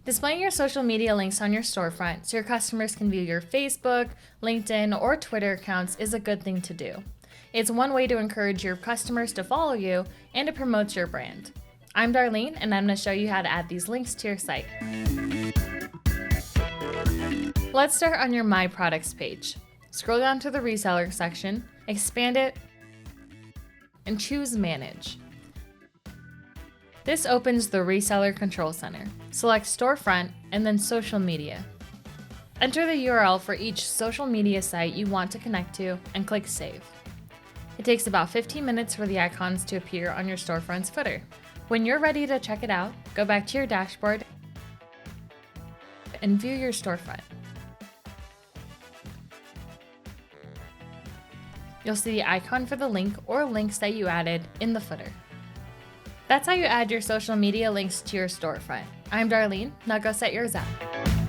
Displaying your social media links on your storefront so your customers can view your Facebook, LinkedIn, or Twitter accounts is a good thing to do. It's one way to encourage your customers to follow you and it promotes your brand. I'm Darlene, and I'm going to show you how to add these links to your site. Let's start on your My Products page. Scroll down to the reseller section, expand it, and choose Manage. This opens the Reseller Control Center. Select Storefront and then Social Media. Enter the URL for each social media site you want to connect to and click Save. It takes about 15 minutes for the icons to appear on your storefront's footer. When you're ready to check it out, go back to your dashboard and view your storefront. You'll see the icon for the link or links that you added in the footer. That's how you add your social media links to your storefront. I'm Darlene, now go set yours up.